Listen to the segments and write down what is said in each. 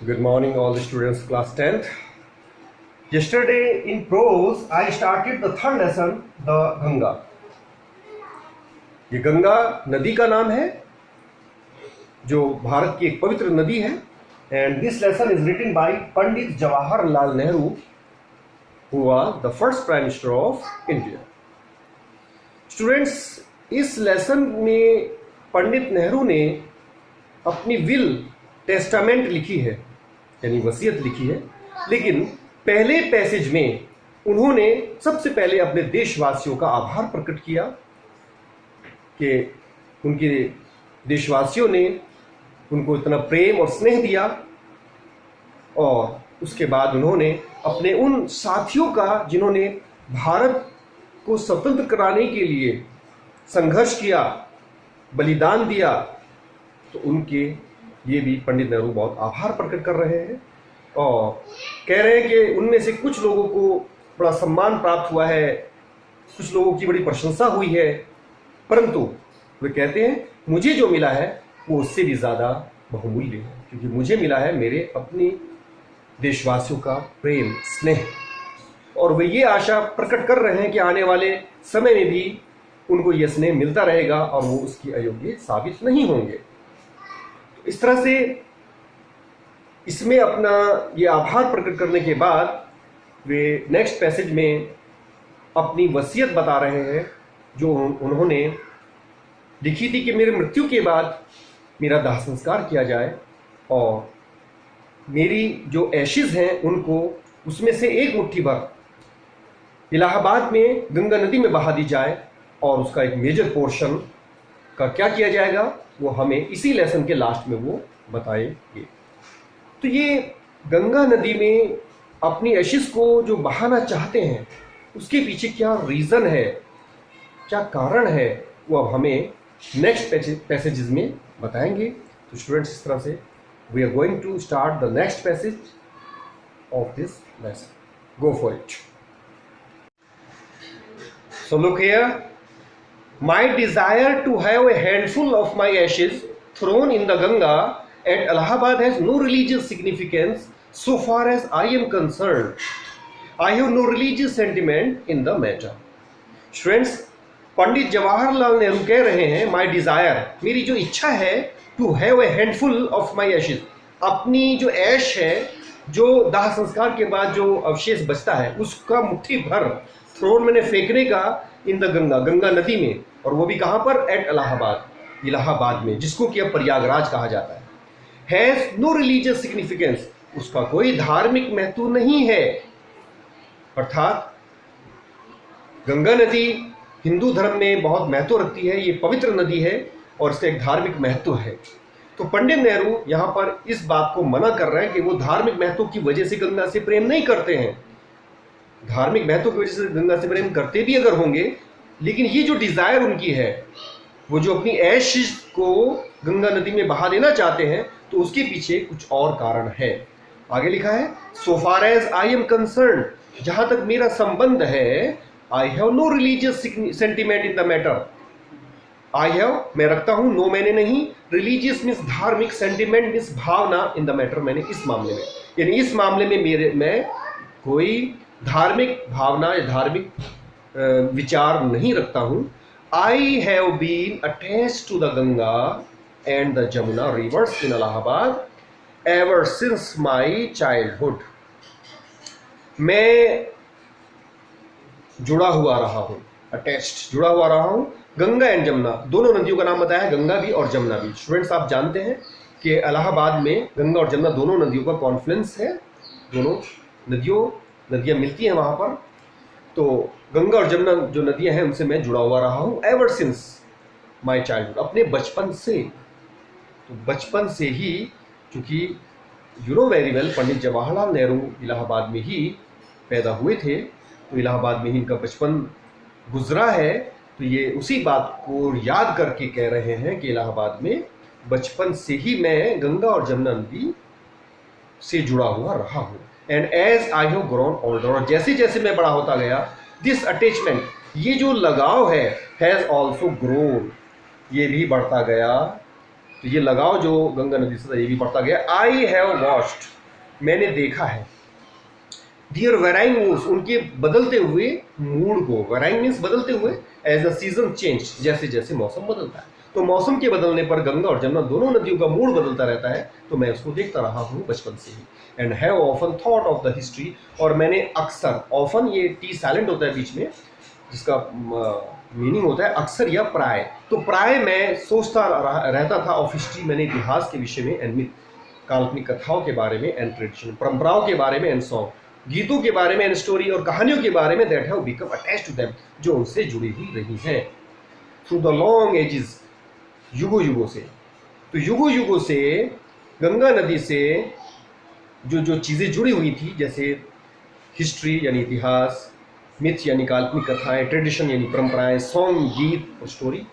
Good morning, all the students, class 10th. Yesterday in prose, I started the third lesson, the Ganga. ये गंगा नदी का नाम है जो भारत की एक पवित्र नदी है. And this lesson is written by Pandit Jawaharlal Nehru, who was the first Prime Minister of India. Students, इस लेसन में पंडित नेहरू ने अपनी विल टेस्टामेंट लिखी है, यानी वसीयत लिखी है. लेकिन पहले पैसेज में उन्होंने सबसे पहले अपने देशवासियों का आभार प्रकट किया कि उनके देशवासियों ने उनको इतना प्रेम और स्नेह दिया, और उसके बाद उन्होंने अपने उन साथियों का जिन्होंने भारत को स्वतंत्र कराने के लिए संघर्ष किया, बलिदान दिया, तो उनके ये भी पंडित नेहरू बहुत आभार प्रकट कर रहे हैं और कह रहे हैं कि उनमें से कुछ लोगों को बड़ा सम्मान प्राप्त हुआ है, कुछ लोगों की बड़ी प्रशंसा हुई है, परंतु वे कहते हैं मुझे जो मिला है वो उससे भी ज़्यादा बहुमूल्य है, क्योंकि मुझे मिला है मेरे अपने देशवासियों का प्रेम, स्नेह. और वे ये आशा प्रकट कर रहे हैं कि आने वाले समय में भी उनको यह स्नेह मिलता रहेगा और वो उसकी अयोग्य साबित नहीं होंगे. इस तरह से इसमें अपना ये आभार प्रकट करने के बाद वे नेक्स्ट पैसेज में अपनी वसीयत बता रहे हैं जो उन्होंने लिखी थी कि मेरे मृत्यु के बाद मेरा दाह संस्कार किया जाए और मेरी जो एशिज हैं उनको उसमें से एक मुट्ठी भर इलाहाबाद में गंगा नदी में बहा दी जाए, और उसका एक मेजर पोर्शन का क्या किया जाएगा वो हमें इसी लेसन के लास्ट में वो बताएंगे. तो ये गंगा नदी में अपनी एशिज को जो बहाना चाहते हैं उसके पीछे क्या रीज़न है, क्या कारण है, वो अब हमें नेक्स्ट पैसेजेस में बताएंगे. तो स्टूडेंट्स, इस तरह से we are going to start the next passage of this lesson. Go for it. So look here. My desire to have a handful of my ashes thrown in the Ganga at Allahabad has no religious significance so far as I am concerned. I have no religious sentiment in the matter. Friends, Pandit Jawaharlal Nehru कह रहे हैं my desire, मेरी जो इच्छा है to have a handful of my ashes, अपनी जो ऐश है, जो दाह संस्कार के बाद जो अवशेष बचता है उसका मुट्ठी भर थ्रोन मैंने फेंकने का इन द गंगा, गंगा नदी में, और वो भी कहाँ पर, एट इलाहाबाद, इलाहाबाद में, जिसको कि अब प्रयागराज कहा जाता है. हैज़ नो रिलीजियस सिग्निफिकेंस, उसका कोई धार्मिक महत्व नहीं है. अर्थात गंगा नदी हिंदू धर्म में बहुत महत्व रखती है, ये पवित्र नदी है और इसका एक धार्मिक महत्व है. तो पंडित नेहरू यहाँ पर इस बात को मना कर रहे हैं कि वो धार्मिक महत्व की वजह से गंगा से प्रेम नहीं करते हैं. धार्मिक महत्व की वजह से गंगा से प्रेम करते भी अगर होंगे, लेकिन ये जो डिज़ायर उनकी है, वो जो अपनी ऐश को गंगा नदी में बहा देना चाहते हैं, तो उसके पीछे कुछ और कारण है. आगे लिखा है so far as I am concerned, जहाँ तक मेरा संबंध है, I have no religious sentiment in the matter. I have मैं रखता हूँ, नो मैंने नहीं, रिलीजियस मीन्स धार्मिक, सेंटिमेंट मीन्स भावना, इन द मैटर मैंने इस मामले में, यानी इस मामले में मैं कोई धार्मिक भावना या धार्मिक विचार नहीं रखता हूँ. I have been attached to the Ganga and the Jamuna rivers in Allahabad ever since my childhood. मैं जुड़ा हुआ रहा हूँ, अटैच्ड, जुड़ा हुआ रहा हूँ. गंगा एंड जमुना, दोनों नदियों का नाम बताया है, गंगा भी और जमुना भी. स्टूडेंट्स, आप जानते हैं कि इलाहाबाद में गंगा और जमुना दोनों नदियों का कॉन्फ्लुएंस है, दोनों नदियाँ मिलती हैं वहाँ पर. तो गंगा और जमुना जो नदियाँ हैं उनसे मैं जुड़ा हुआ रहा हूँ एवर सिंस माई चाइल्डहुड, अपने बचपन से. तो बचपन से ही, क्योंकि you know very well, Pandit Jawaharlal Nehru Allahabad में ही पैदा हुए थे, तो इलाहाबाद में ही इनका बचपन गुजरा है. तो ये उसी बात को याद करके कह रहे हैं कि इलाहाबाद में बचपन से ही मैं गंगा और जमुना नदी से जुड़ा हुआ रहा हूँ. And as I have grown older, और जैसे जैसे मैं बड़ा होता गया, दिस अटैचमेंट, ये जो लगाव है, हैज़ ऑल्सो ग्रोन, ये भी बढ़ता गया तो ये लगाव जो गंगा नदी से था ये भी बढ़ता गया। आई हैव वॉच्ड, मैंने देखा है, दियर वेराइंग मूड्स, उनके बदलते हुए मूड को, वेराइंग मीन्स बदलते हुए, एज द सीजन चेंज, जैसे जैसे मौसम बदलता है। तो मौसम के बदलने पर गंगा और जमुना दोनों नदियों का मूड बदलता रहता है, तो मैं उसको देखता रहा हूँ बचपन से ही। And have often thought of the history, और मैंने अक्सर, ऑफन ये टी साइलेंट होता है बीच में, जिसका मीनिंग होता है अक्सर या प्राय। तो प्राय मैं सोचता रहता था ऑफ हिस्ट्री, मैंने इतिहास के विषय में, एंड मिथ, काल्पनिक कथाओं के बारे में, एंड ट्रेडिशन, परंपराओं के बारे में, एंड सॉन्ग, गीतों के बारे में, एंड स्टोरी, और कहानियों के बारे में, that have become attached to them, जो उनसे जुड़ी हुई रही हैं थ्रू द लॉन्ग एजेस, युगों युगों से। तो युगों युगों से गंगा नदी से जो जो चीज़ें जुड़ी हुई थी, जैसे हिस्ट्री यानी इतिहास, मिथ यानी काल्पनिक कथाएं, ट्रेडिशन यानी परंपराएं, सॉन्ग, गीत और स्टोरी,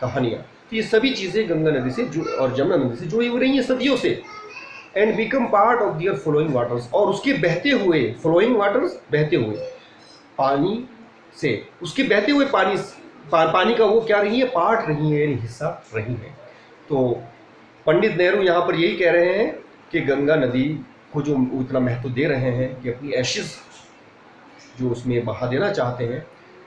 कहानियाँ, तो ये सभी चीज़ें गंगा नदी से और जमुना नदी से जुड़ी हुई रही हैं सदियों से। And become part of their flowing waters, और उसके बहते हुए, फ्लोइंग वाटर्स बहते हुए पानी से, उसके बहते हुए पानी का वो क्या रही है, पार्ट रही है, यानी हिस्सा रही है। तो पंडित नेहरू यहाँ पर यही कह रहे हैं कि गंगा नदी को जो इतना महत्व दे रहे हैं कि अपनी एशिस जो उसमें बहा देना चाहते हैं,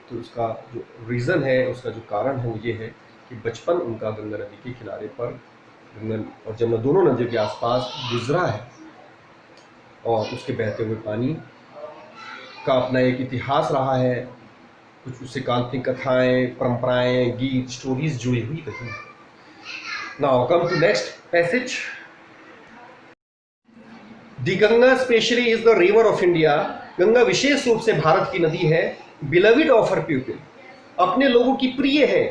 तो उसका जो रीज़न है, उसका जो कारण है वो ये है कि बचपन उनका गंगा नदी के किनारे पर, गंगा और जमुना दोनों नदियों के आसपास गुजरा है, और उसके बहते हुए पानी का अपना एक इतिहास रहा है, कुछ उससे काल्पनिक कथाएं, परंपराएं, गीत, स्टोरीज जुड़ी हुई रही। Now come to next passage. The Ganga specially is the river of India, Ganga विशेष रूप से भारत की नदी है। बिलविड ऑफ हर पीपल, अपने लोगों की प्रिय है।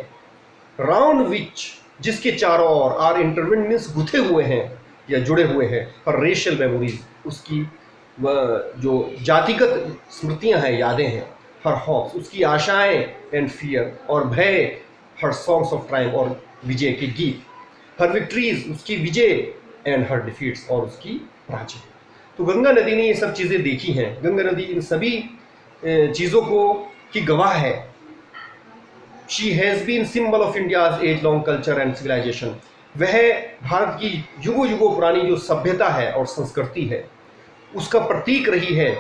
राउंड विच, जिसके चारों ओर, आर इंटरविन मीन्स गुथे हुए हैं या जुड़े हुए हैं, हर रेशियल मेमोरीज, उसकी जो जातिगत स्मृतियां हैं, यादें हैं, हर हॉप्स, उसकी आशाएं, एंड फियर और भय, हर सॉन्ग्स ऑफ ट्राइम, और विजय के गीत, हर विक्ट्रीज, उसकी विजय, एंड हर डिफीट्स, और उसकी पराजय। तो गंगा नदी ने ये सब चीज़ें देखी हैं, गंगा नदी इन सभी चीज़ों को की गवाह है। She has been symbol of India's age long culture and civilization, वह भारत की युगों युगों पुरानी जो सभ्यता है और संस्कृति है उसका प्रतीक रही है।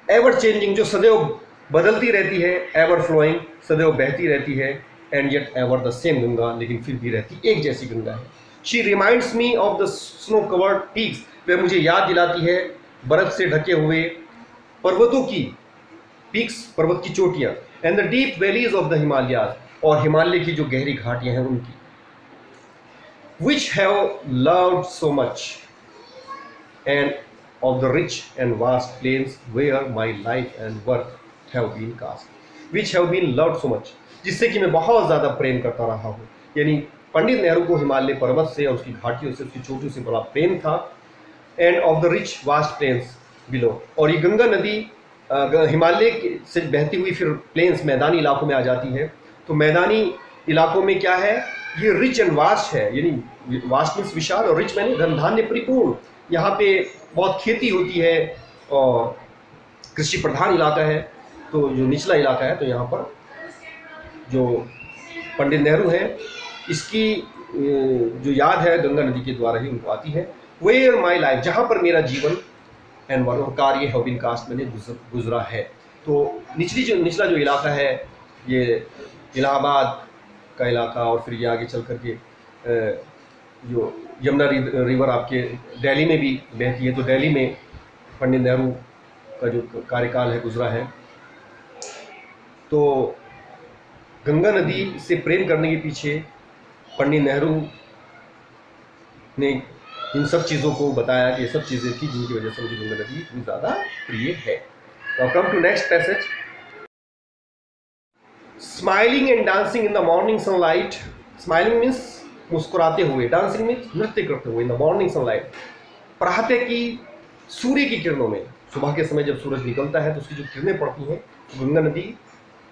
एवर चेंजिंग, जो सदैव बदलती रहती है, एवर फ्लोइंग, सदैव बहती रहती है, and yet ever the same Ganga, लेकिन फिर भी रहती एक जैसी गंगा है। She reminds me of the snow covered peaks, वह मुझे याद दिलाती है बर्फ से ढके हुए पर्वतों की, पीक्स पर्वत की चोटियाँ, and the deep valleys of the Himalayas, और हिमालय की जो गहरी घाटियाँ हैं उनकी, which have loved so much, and of the rich and vast plains where my life and work have been cast, which have been loved so much, जिससे कि मैं बहुत ज़्यादा प्रेम करता रहा हूँ। यानी पंडित नेहरू को हिमालय पर्वत से और उसकी घाटियों से, उसकी चोटियों से बड़ा प्रेम था। And of the rich vast plains below, और ये गंगा नदी हिमालय से बहती हुई फिर प्लेन्स, मैदानी इलाकों में आ जाती है। तो मैदानी इलाकों में क्या है, ये रिच एंड वास्ट है, यानी वास्ट मीन्स विशाल, और रिच मैंने धन धान्य परिपूर्ण। यहाँ पे बहुत खेती होती है और कृषि प्रधान इलाका है, तो जो निचला इलाका है, तो यहाँ पर जो पंडित नेहरू हैं, इसकी जो याद है गंगा नदी के द्वारा ही उनको आती है। वेयर माई लाइफ, जहाँ पर मेरा जीवन एंड वर्क कार्य हैव बीन कास्ट, मैंने गुजरा है। तो निचला जो इलाका है, ये इलाहाबाद का इलाका, और फिर ये आगे चल करके जो यमुना रिवर आपके दिल्ली में भी बहती है, तो दिल्ली में पंडित नेहरू का जो कार्यकाल है गुजरा है। तो गंगा नदी से प्रेम करने के पीछे पंडित नेहरू ने इन सब चीज़ों को बताया कि ये सब चीज़ें थी जिनकी वजह से मुझे गंगा नदी इतनी ज़्यादा प्रिय है। तो come to next passage. Smiling and dancing in the morning sunlight, smiling means मुस्कुराते हुए, डांसिंग में नृत्य करते हुए, इन द मॉर्निंग सनलाइट, प्रातः की सूर्य की किरणों में, सुबह के समय जब सूरज निकलता है तो उसकी जो किरणें पड़ती हैं, तो गंगा नदी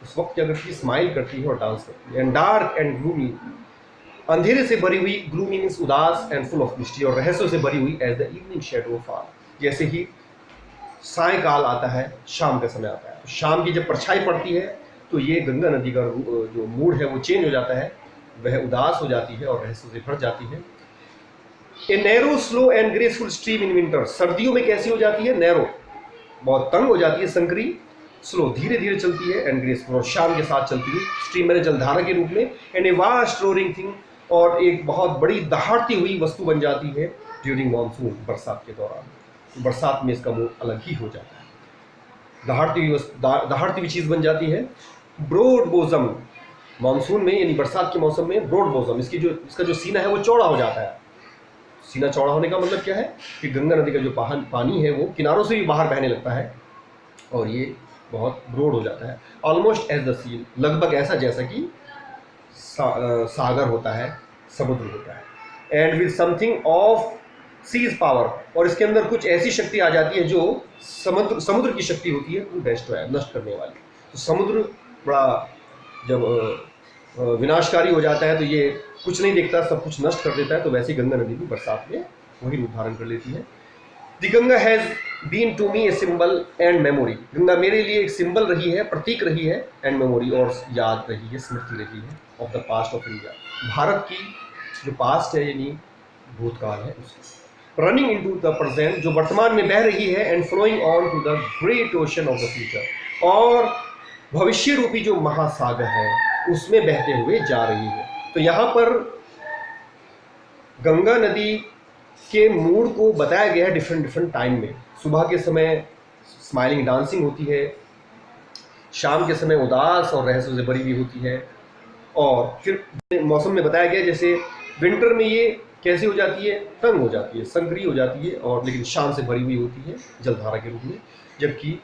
उस वक्त क्या करती है, स्माइल करती है और डांस करती है। एंड डार्क एंड ग्लूमी, अंधेरे से भरी हुई, ग्लूमी मीन्स उदास, एंड फुल ऑफ मिस्ट्री, और रहस्यों से भरी हुई, as the evening shadow fall, जैसे ही सायकाल आता है, शाम का समय आता है, तो शाम की जब परछाई पड़ती है तो ये गंगा नदी का जो मूड है वो चेंज हो जाता है, वह उदास हो जाती है और रहस्यों से भर जाती है। A narrow slow and graceful stream in winter, सर्दियों में कैसी हो जाती है? नैरो, बहुत तंग हो जाती है, संकरी, स्लो धीरे धीरे चलती है, एंड ग्रेसफुल और शान के साथ चलती है, स्ट्रीम मैंने जलधारा के रूप में, and a vast roaring thing, और एक बहुत बड़ी दहाड़ती हुई वस्तु बन जाती है ड्यूरिंग मानसून, बरसात के दौरान। तो बरसात में इसका मुंह अलग ही हो जाता है, दहाड़ती हुई चीज़ बन जाती है। ब्रॉड बोजम, मानसून में यानी बरसात के मौसम में ब्रॉड बोजम, इसका जो सीना है वो चौड़ा हो जाता है। सीना चौड़ा होने का मतलब क्या है कि गंगा नदी का जो पानी है वो किनारों से भी बाहर बहने लगता है और ये बहुत ब्रॉड हो जाता है। ऑलमोस्ट एज द सी, लगभग ऐसा जैसा कि सागर होता है, समुद्र होता है। And with something of sea's power, और इसके अंदर कुछ ऐसी शक्ति आ जाती है जो समुद्र की शक्ति होती है, टू डिस्ट्रॉय, नष्ट करने वाली। तो समुद्र बड़ा जब विनाशकारी हो जाता है तो ये कुछ नहीं देखता, सब कुछ नष्ट कर देता है। तो वैसे गंगा नदी भी बरसात में वही रूप धारण कर लेती है। The Ganga has been to me a symbol and memory, Ganga मेरे लिए एक सिंबल रही है, प्रतीक रही है, एंड मेमोरी और याद रही है, स्मृति रही है, of the past of India, Bharat की जो पास्ट है यानी भूतकाल है उसकी। Running into the present, जो वर्तमान में बह रही है, and flowing on to the great ocean of the future, और भविष्य रूपी जो महासागर है उसमें बहते हुए जा रही है। तो यहाँ पर गंगा नदी के मूड को बताया गया है डिफरेंट टाइम में। सुबह के समय स्माइलिंग डांसिंग होती है, शाम के समय उदास और रहस्यों से भरी हुई होती है, और फिर मौसम में बताया गया जैसे विंटर में ये कैसी हो जाती है, तंग हो जाती है, संकरी हो जाती है, और लेकिन शान से भरी हुई होती है जलधारा के रूप में। जबकि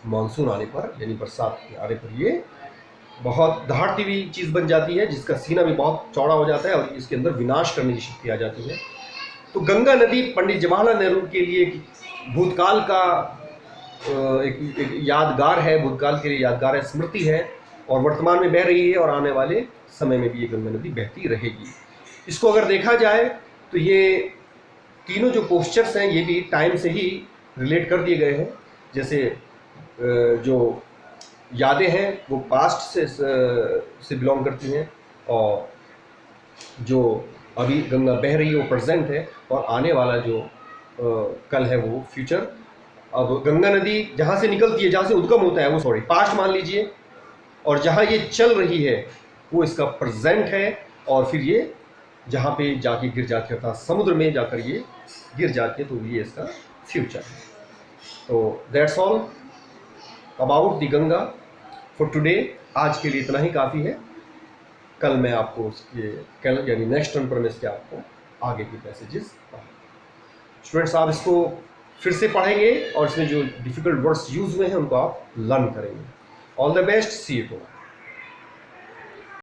मानसून आने पर यानी बरसात के आने पर ये बहुत दहाड़ती हुई चीज़ बन जाती है, जिसका सीना भी बहुत चौड़ा हो जाता है और इसके अंदर विनाश करने की शक्ति आ जाती है। तो गंगा नदी पंडित जवाहरलाल नेहरू के लिए भूतकाल का एक यादगार है, भूतकाल के लिए यादगार है, स्मृति है, और वर्तमान में बह रही है और आने वाले समय में भी ये गंगा नदी बहती रहेगी। इसको अगर देखा जाए तो ये तीनों जो पोस्चर्स हैं ये भी टाइम से ही रिलेट कर दिए गए हैं। जैसे जो यादें हैं वो पास्ट से बिलोंग करती हैं, और जो अभी गंगा बह रही है वो प्रेजेंट है, और आने वाला जो कल है वो फ्यूचर। अब गंगा नदी जहाँ से निकलती है, जहाँ से उद्गम होता है वो पास्ट मान लीजिए, और जहाँ ये चल रही है वो इसका प्रेजेंट है, और फिर ये जहाँ पे जाके गिर जाती है, अर्थात समुद्र में जाकर ये गिर जाती है, तो ये इसका फ्यूचर है। तो that's all about the Ganga for today. आज के लिए इतना ही काफ़ी है। कल मैं आपको उसके कल यानी नेक्स्ट टर्न पर मैं इसके आपको आगे की पैसेजेस स्टूडेंट्स आप इसको फिर से पढ़ेंगे और इसमें जो डिफ़िकल्ट वर्ड्स यूज़ हुए हैं उनको आप लर्न करेंगे। All the best, see you tomorrow.